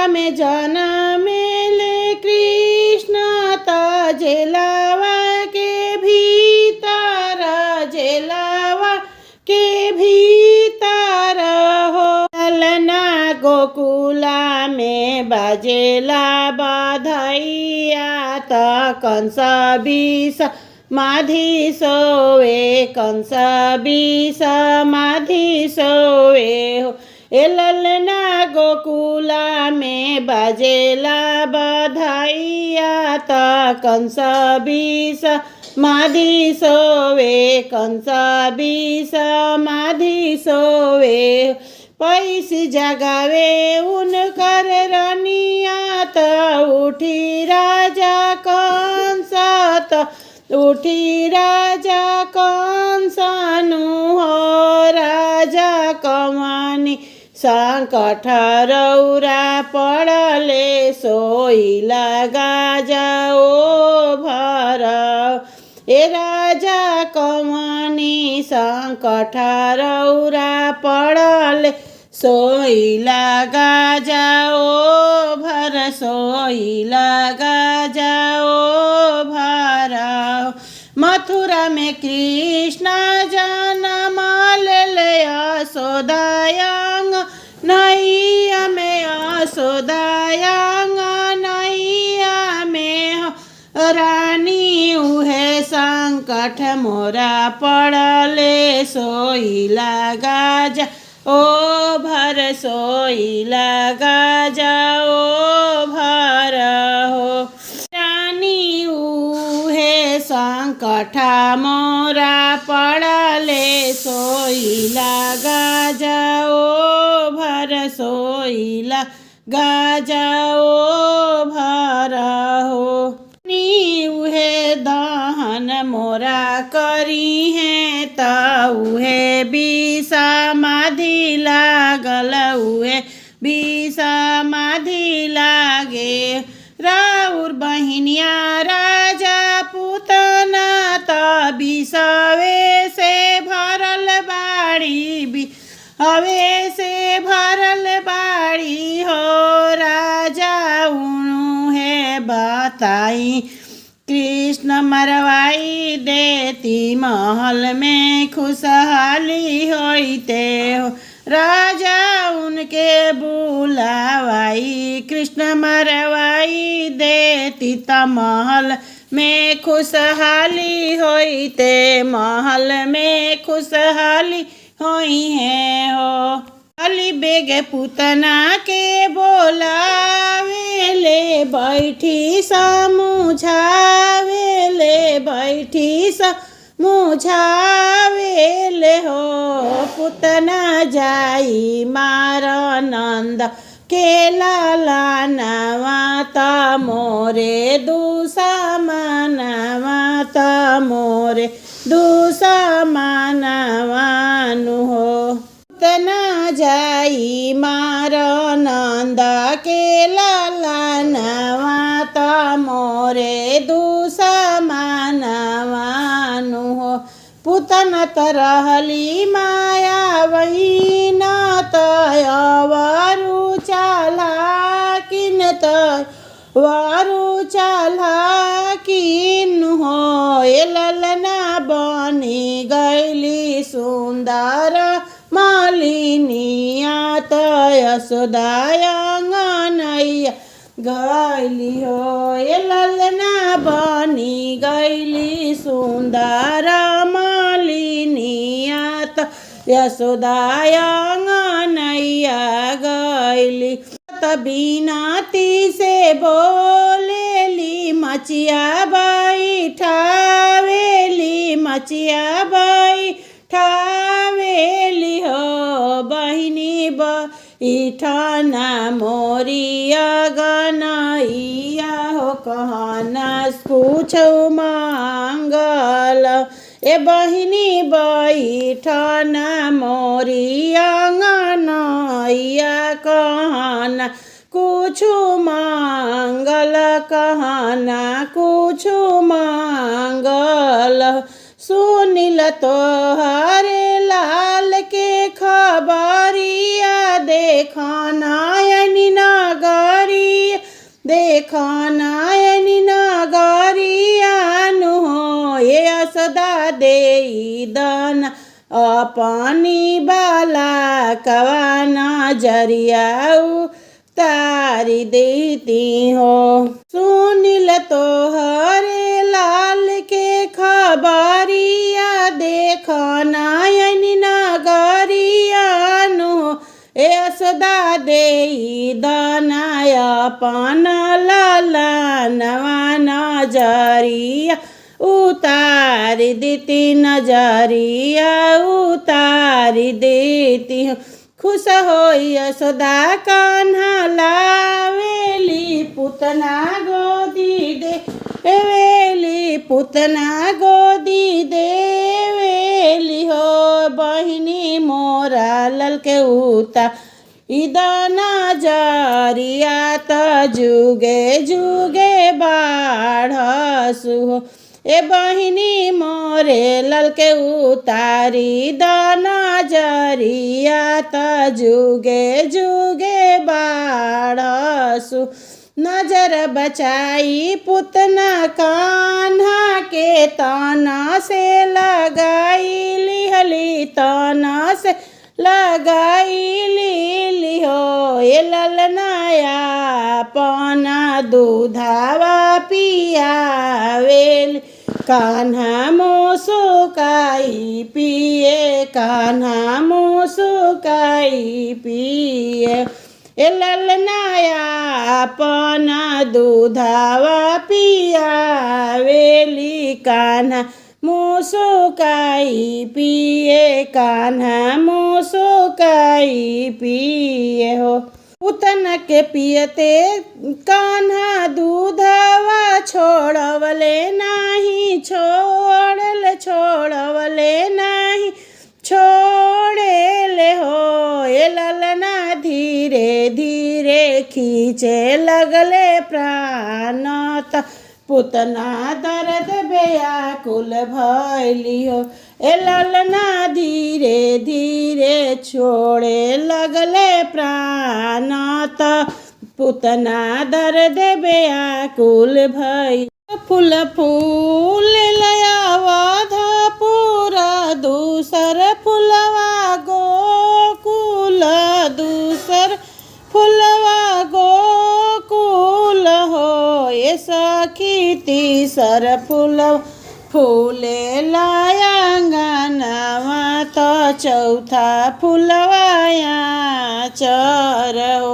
में जनमेले कृष्ण त जेलावा के भीतर, जेलावा के भीतर हो। ललना गोकुला में बजेला बधैया त कंस विष माधी सोए, कंस विष माधी सोए हो। ए ललना गोकुला में बजेला बधैया त कंस विष माधी सोवे, कंस विष माधी सोवे। पैसी जगावे उनकर रनिया त उठी राजा कंस, त उठी राजा कंस नु हो। राजा कमानी संकट रौरा पड़ले सोइला गाजाओ भर। ए राजा कमानी संकट रौरा पड़ले सोइला गाजाओ भर, सोइला गाजाओ भर। मथुरा में कृष्ण जन्म ले यशोदायंग नैया में, यशोदायंग नैया में हो। रानी उहे संकट मोरा पड़ले सोइला गाजा ओ भर, सोइला गाजा ओ भर हो। रानी उहे संकट मोरा पड़ले सोइला गाजा ओ भर, सोइला गाजा ओ भर हो। उहे दहन मोरा करी है त उहे विष माधी लागल, उहे विष माधी लागे। राउर बहिनिया राजा पुतना त विषवे से भरल बाड़ी, हवे से भरल बाड़ी हो। राजा उन्हें बताई कृष्ण मरवाई देती, महल में खुशहाली होते हो। राजा उनके बुलावाई कृष्ण मरवाई देती त महल में खुशहाली होते, महल में खुशहाली होई है हो। अली बेग पुतना के बोलावेले बैठी समझावेले, बैठी समझावेले हो। पुतना जाई मार नंद के लाला नवा त मोरे दुसमनवा, त मोरे दुसमनवानु हो। पुतना जाई मार नंद के लाला नवा त मोरे दुसमनवानु हो। पुतना त रहली माया बहिन त अवरु चालाकिन, त वारु चालाकिन हो। ए ललना बनी गैली सुंदर मालिनिया त यशोदायंग नैया गैली हो। ए ललना बनी गैली सुंदर मालिनिया त यशोदायंग नैया गैली। बिनाती से बोलेली मचिया बैठावेली, मचिया बैठावेली हो। बहिनी बैठना मोरिया गनैया हो, कहना पूछो मांगल। ए बहिनी बैठना मोरिया गनैया, कहना कुछु मांगल, कहना कुछु मांगल। सुनिल तोहरे लाल के खबरिया, देखना नगर देखो नयनी नगरियानु हो ये यशोदा देई दन अपनी बाला कवा नजरिया तारी देती हो। सुनिल तो हरे लाल के खबरिया देखो नयनी नगरियानु यशोदा देई दनाय अपन लाला नवा नजरिया उतारी देती नजरिया उतारी देती हूँ। खुश हो यशोदा कान्हा लावेली पुतना गोदी दे वेली पुतना गोदी देवेली हो बहिनी मोरा ललके उता इदना जरिया त जुगे जुगे बाढ़सु हो ए बहिनी मोरे ललके उतारी दाना जरिया त जुगे जुगे बाढ़सु नजर बचाई पुतना कान्हा के तना से लगाई लिहली तना से लगाई ली हो ये ललनाया पना दूधावा पियावेल कान्हा मोसुकाई पिए कान्हा मोसुकाई पिए ए ललनाया अपना दूधावा पियावेली कान्हा मोसुकाई पिए कान्हा मोसुकाई पिए हो। पुतन के पियते कान्हा दूधवा छोड़वले नाही छोड़वले नाही छोड़ेले हो ये ललना धीरे धीरे खींचे लगले प्राण त पुतना दर्द व्याकुल भैली हो ए ललना धीरे धीरे छोड़े लगले प्राण त पुतना दर्द व्याकुल भई। फूल फूल लयावध पूरा दूसर फुलवा गोकुल दूसर फुलवा गोकुल हो ये सखी तीसर फूल फूले लायांगनवा तो चौथा फुलवाया चर हो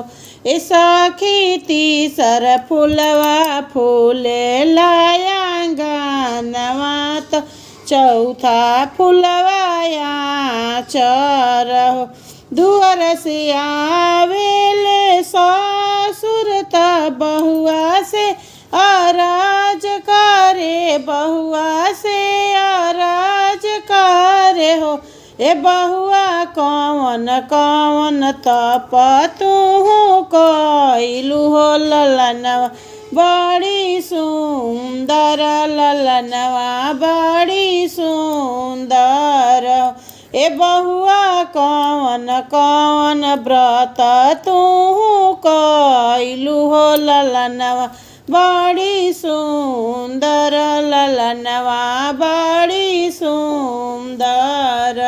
ए सखी तीसर फुलवा फूले लायांगनवा तो चौथा फुलवाया चर हो। दुआर से आवेले ससुर त बहुआ से अराज करे बहुआ से अराज करे हो ए बहुआ कौन कौन तप तू कइलू हो ललनवा बड़ी सुंदर ललनवा बड़ी सुंदर ए बहुआ कौन कौन व्रत तू कइलू हो ललनवा बड़ी सुंदर ललनवा बड़ी सुंदर।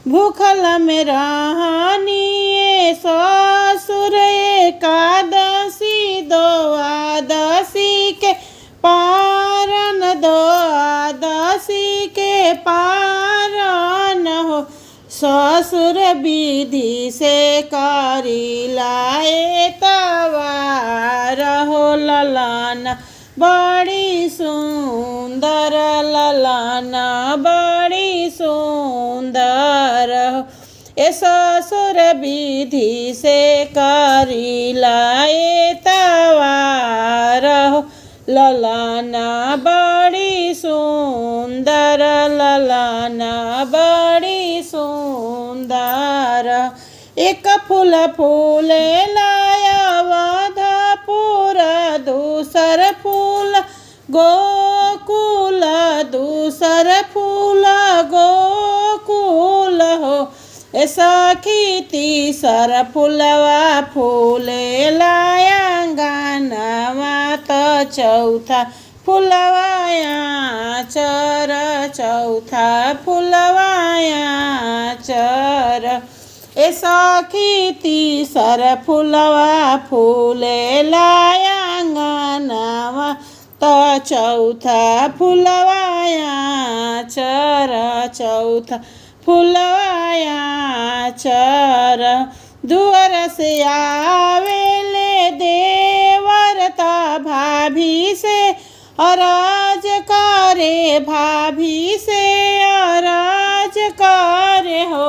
भूखल में रहनी ससुर एकादशी द्वादशी के पारन द्वादशी के पारन हो ससुर विधि से करी लाए तवार हो ललना बड़ी सुंदर ललना बड़ी सुंदर हो ए ससुर विधि से करी लाए तवार हो ललना बड़ी सुंदर ललना बड़ी सुंदर। एक फूल फूले लायावध पूरा दूसर फूल गोकुल दूसर फूल गोकुल हो ए सखी तीसर फूलवा फूले लायांगनवा चौथा फुलवाया चर चौथा फुलवाया चर ए सखी तीसर फुलवा फूले लायांगनवा त चौथा फुलवाया चर चौथा फुलवाया चर दुअर से आवेले देवरता भाभी से अराज करे भाभी से अराज करे हो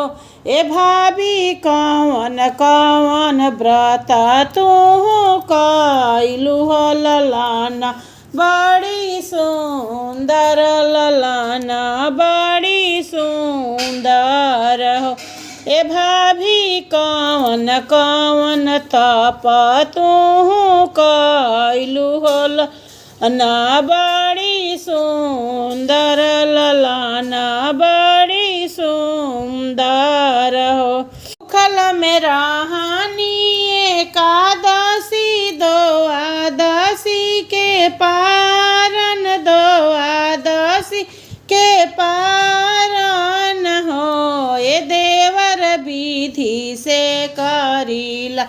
ए भाभी कौन कौन व्रत तू कैलू हो ललाना बड़ी सुंदर ललाना बड़ी सुंदर हो ए भाभी कौन कौन तप तू कैलू हो ललाना बड़ी सुंदर ललाना बड़ी सुंदर हो भूखल में रहनी एकादशी द्वादशी के पारन द्वादशी के पारन हो ए देवर विधि से करीला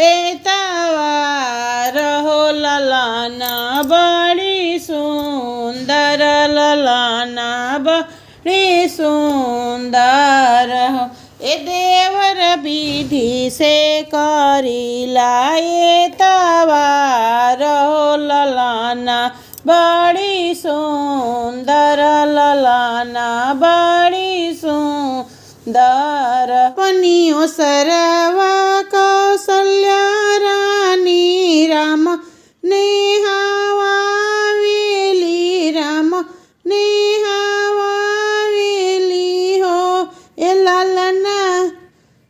एतवार हो ललाना बड़ी सुंदर ललाना बड़ी सुंदर हो ए देवर विधि से करीला एतवार हो ललाना बड़ी सुंदर ललाना बड़ी सुंदर पनियो सरवा कौशल्या रानी राम नेहावावेली राम नेहावावेली हो ए लालना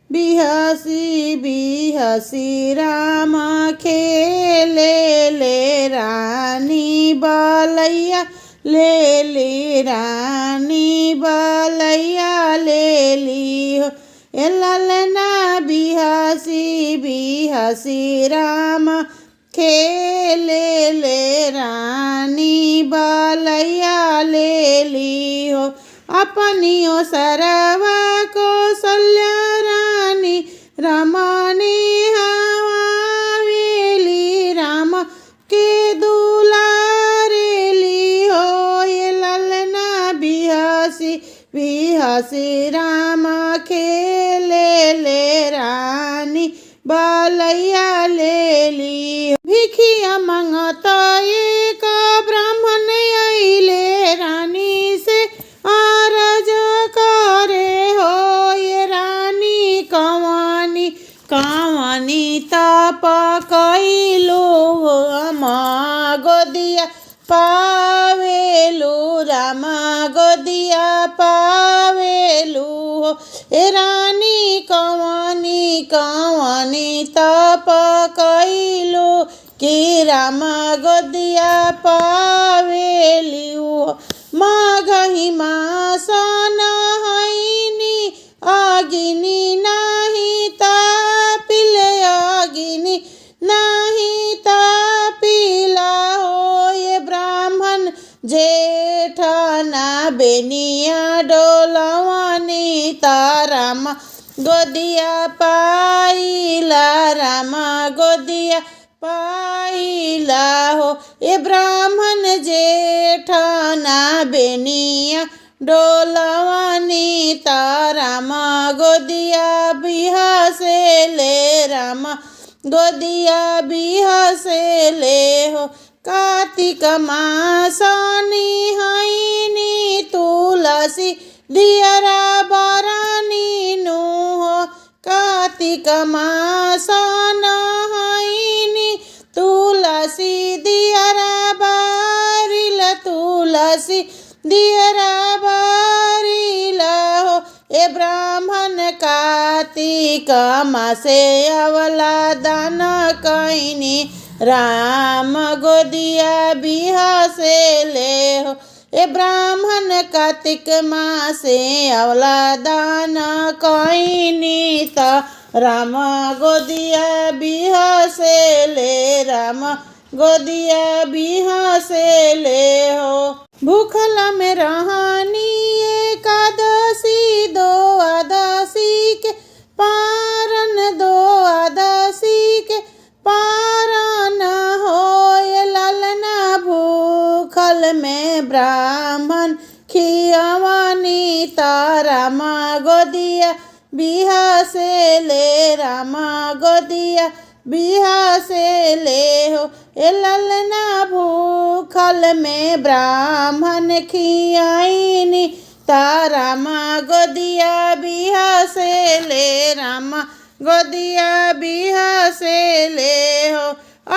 बिहसी बिहसी राम खेले ले रानी बलैया ले ली रानी बलैया ले ली हो ए ललना बिहसी बिहसी राम खेले ले रानी बलैया ले ली हो अपनियो सरवा कौशल्या रानी रमणी हवावेली राम के दुलारेली हो ये ललना बिहसी बिहसी राम खेले ले रानी बलैया ले ली भिखिया मंगता एक ब्राह्मण अइले रानी से आरज करे हो ये रानी कवानी कवानी तप कैलू अमा गोदिया पावेलू रामा गोदिया पावेलू हो ए रानी कवानी कवानी तप कैलू कि रामा गोदिया पावेलू माघही मासन हैनी अगिनी नाही तापिल अगिनी नाही तापिला हो ये ब्राह्मण जेठना बेनिया डोलवानी ताराम गोदिया पाइला रामा गोदिया पाइला हो ये ब्राह्मण जेठना बेनिया डोलवानी तारामा गोदिया बिहसे ले रामा गोदिया बिहसे ले हो कार्तिक मासनी हैनी तुलसी दियरा बरानी नु हो कार्तिक मासन हैनी तुलसी दियरा बारिल तुलसी दियरा बारिला हो ए ब्राह्मण कार्तिक मासे अवला दान कैनी राम गोदिया बिहसे ले हो ए ब्राह्मण कार्तिक मासे अवला दान कैनी त राम गोदिया बिहसे ले राम गोदिया बिहासे ले हो। भूखला में रहनी एकादशी द्वादशी के पारन, द्वादशी के पारन होए ललना भूखल में ब्राह्मण खियवनी त रामा गोदिया बिहासे ले, रामा गोदिया बिहासे ले हो। ए ललना भूखल में ब्राह्मण खियाइनी त रामा गोदिया बिहासे ले, रामा गोदिया बिहासे ले हो।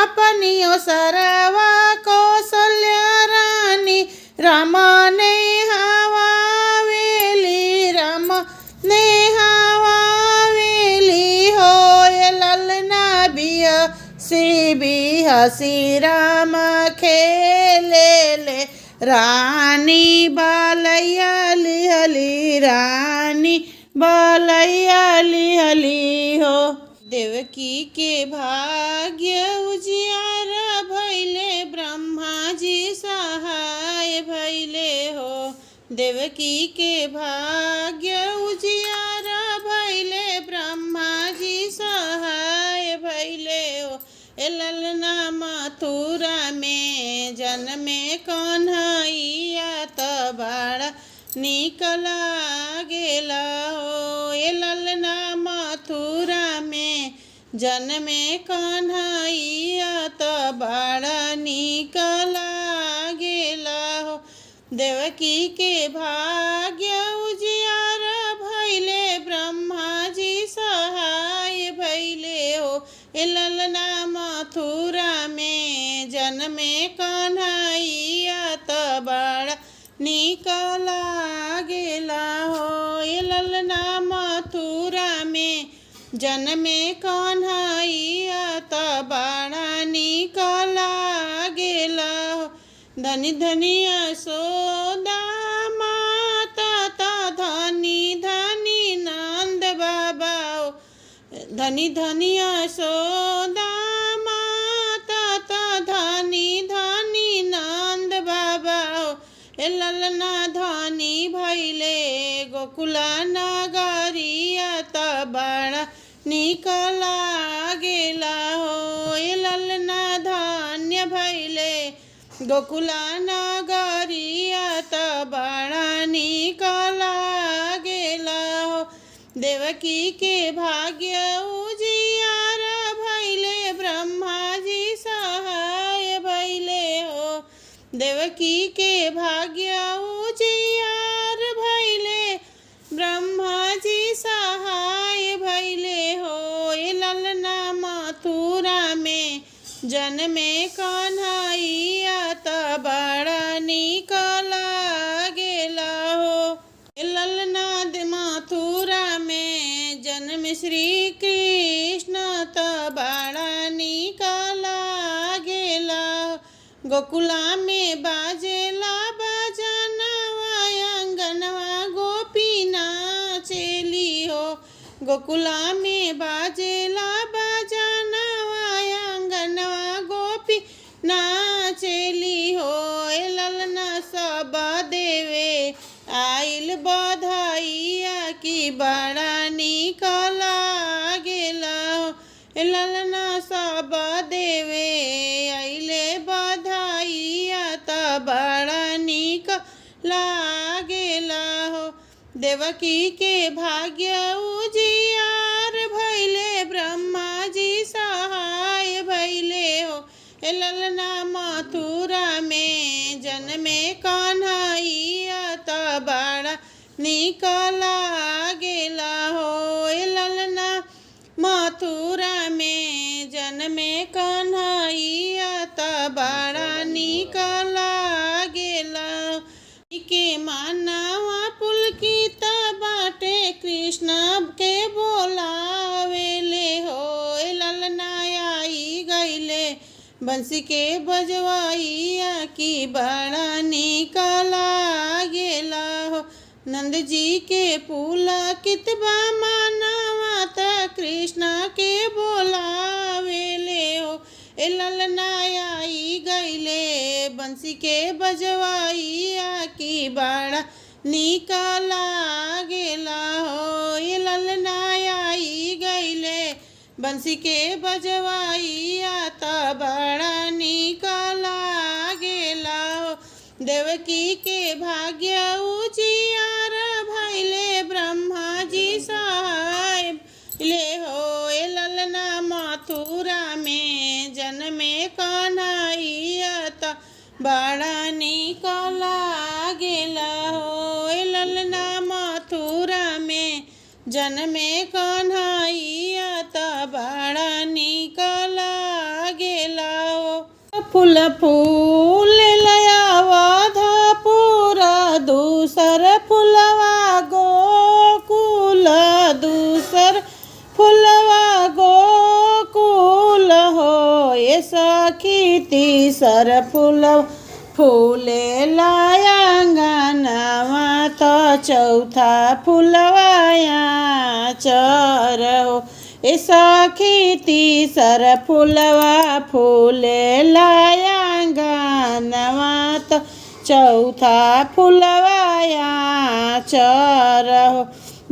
अपनियो सरवा कौशल्या रानी रामा ने हवावेली, रामा ने हवावेली हो। ये ललना बिहासी बिहासी राम खेले ले, रानी बालैया लिहली, रानी बालैया लिहली हो। देवकी के भाग्य उजियार भैले, ब्रह्मा जी सहाय भैले हो। देवकी के भाग्य उजियार भैले, ब्रह्मा जी सहाय भैले हो। ए ललना मथुरा में जन्मे कन्हैया त बड़ा निकला गेला हो। ए ललना मथुरा में जन्मे कन्हैया त बड़ा निकला गेला हो। देवकी के भाग्य उजियार भैले, ब्रह्मा जी सहाय भैले हो। ए ललना मथुरा में जन्मे कन्हैया त बड़ा निकला गेला हो। ए ललना मथुरा में जन्मे कन्हैया त बड़ा निकला गेला हो। धनी धनी यशोदा माता त धनी धनी नंद बाबा हो। धनी धनी यशोदा माता त धनी धनी नंद बाबा हो। ए ललना धनी भैले गोकुला नगरिया त बड़ा निकला गेला हो। ए ललना धन्य भैले गोकुला नगरिया त बड़ा निकला गेला हो। देवकी के भाग्य उजियार भैले, ब्रह्मा जी सहाय भैले हो। देवकी के भाग्य उजियार भैले, ब्रह्मा जी सहाय भैले हो। ए ललना मथुरा में जन्मे कन्हैया त बड़ा निकला गेला हो। ए ललना मथुरा में जन्म श्री कृष्ण त बड़ा निकला गेला हो। गोकुला में बाजेला बजनवा, अंगनवा गोपी नाचेली हो। गोकुला में बाजेला बजनवा, अंगनवा गोपी नाचेली हो। ए ललना सब देवे आइल बधाइया की बड़ा निकला गेला हो। ए ललना सब देवे आइले बधाइया त बड़ा निकला गेला हो। देवकी के भाग्य उजियार भैले, ब्रह्मा जी सहाय भैले हो। ए ललना मथुरा में जन्मे कन्हैया त बड़ा निकला गेला हो। ए ललना मथुरा में जन्मे कन्हैया त बड़ा निकला गेला। के मानवा पुलकित बाटे, कृष्ण के बोलावेले हो। ए ललना आई गईले बंसी के बजवाइया की बड़ा निकला गेला हो। नंद जी के पुलकित बा मानवा त कृष्ण के बोलावेले हो। ए ललना आई गईले बंसी के बजवाई आकी बड़ा निकला गेला हो। ए ललना आई गईले बंसी के बजवाई आता बड़ा निकला गेला हो। देवकी के भाग्य उजियार भैले ब्रह्मा जी साहेब ले हो। ए ललना मथुरा में जन्मे कन्हैया बड़ा निकला गेला हो। ए ललना मथुरा में जन्मे कन्हैया बड़ा निकला गेला हो। फूल फूल पूरा दूसर फुलवा गोकुल दूसर फुलवा गोकुल हो। ये सखी तीसर फुलवा फूले लायांगनवा तो चौथा फुलवाया चर हो। ए सखी तीसर फुलवा फूले लायांगनवा तो चौथा फुलवाया चर हो।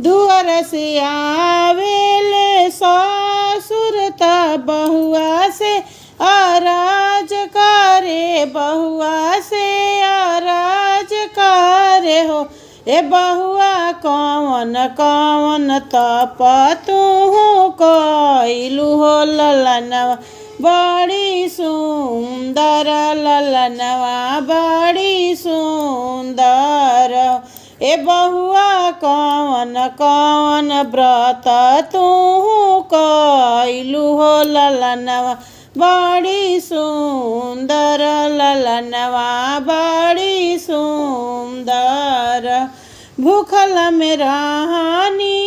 दुआर से आवेले ससुर त बहुआ से अराज करे बहुआ से अराज करे हो। ए बहुआ कौन कौन तप तू कइलू हो ललनवा बड़ी सुंदर ललनवा बड़ी सुंदर। ए बहुआ कौन कौन व्रत तू कइलू हो ललनवा बड़ी सुंदर ललनवा बड़ी सुंदर। भूखल में रहनी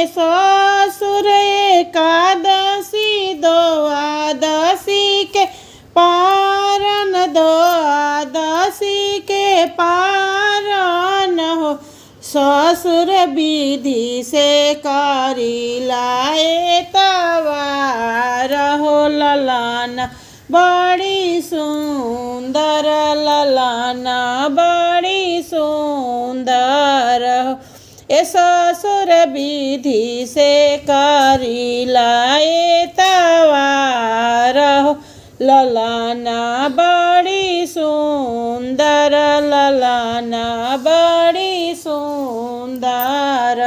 ससुर एकादशी द्वादशी के पारन द्वादशी के पारन हो। ससुर विधि से करी लाए तवार हो ललन बड़ी सुंदर ललन बड़ी सुंदर हो। ए ससुर विधि से करी लाए तवार हो ललन बड़ी सुंदर ललन बड़ी सुंदर।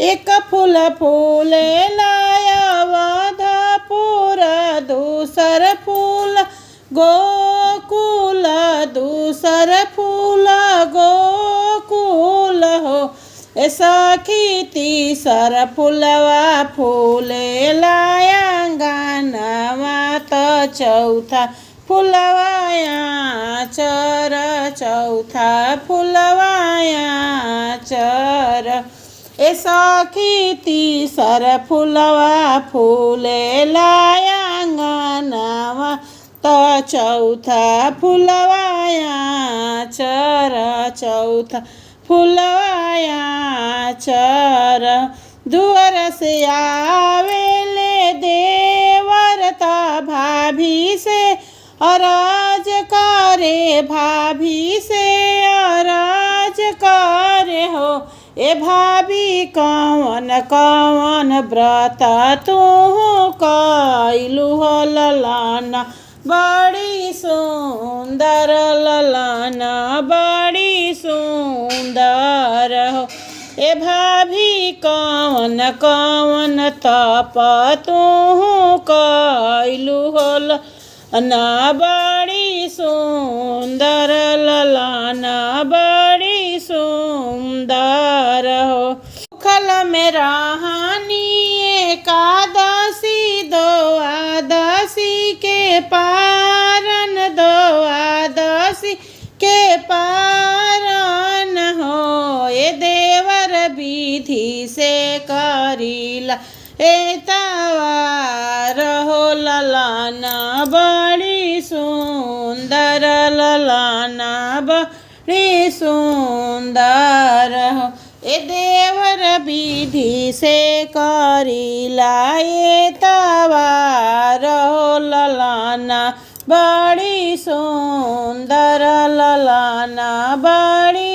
एक फूल फूले लायावधपुर दूसर फूल गोकुल दूसर फूल गोकुल हो। ए सखी तीसर फुलवा फूले लायांगनवा तो चौथा फुलवाया चर चौथा फुलवाया चर। ए सखी तीसर फुलवा फूले लायांगनवा तो चौथा फुलवाया चर चौथा फुलवाया चर। दुआर से आवेले देवरता भाभी से अराज करे भाभी से अराज करे हो। ए भाभी कौन कौन व्रत तू कइलू हो ललना बड़ी सुंदर ललना बड़ी सुंदर हो। ए भाभी कौन कौन तप तू कइलू हो ललना बड़ी सुंदर ललना बड़ी सुंदर हो। भूखल में रहनी एकादशी द्वादशी के पारन द्वादशी के पारन हो। ए देवर विधि से करीला ए तवार हो ललना बड़ी सुंदर ललना बड़ी सुंदर हो। ए देवर विधि से करीला एतवार हो ललना बड़ी सुंदर ललना बड़ी